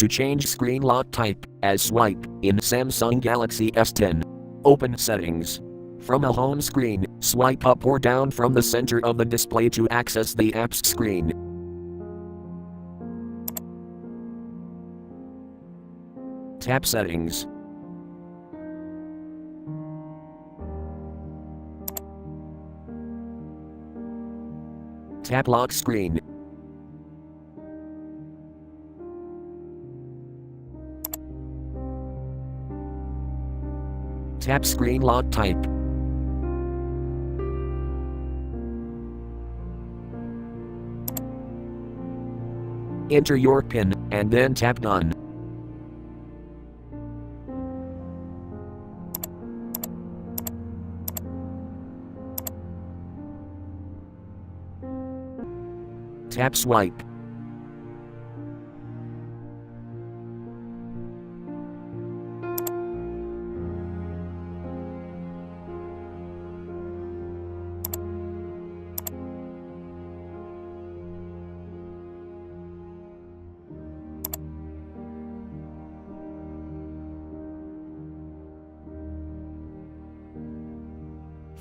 To change screen lock type, as swipe, in Samsung Galaxy S10. Open Settings. From a home screen, swipe up or down from the center of the display to access the apps screen. Tap Settings. Tap Lock Screen. Tap Screen Lock Type. Enter your PIN, and then tap Done. Tap Swipe.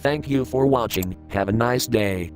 Thank you for watching. Have a nice day.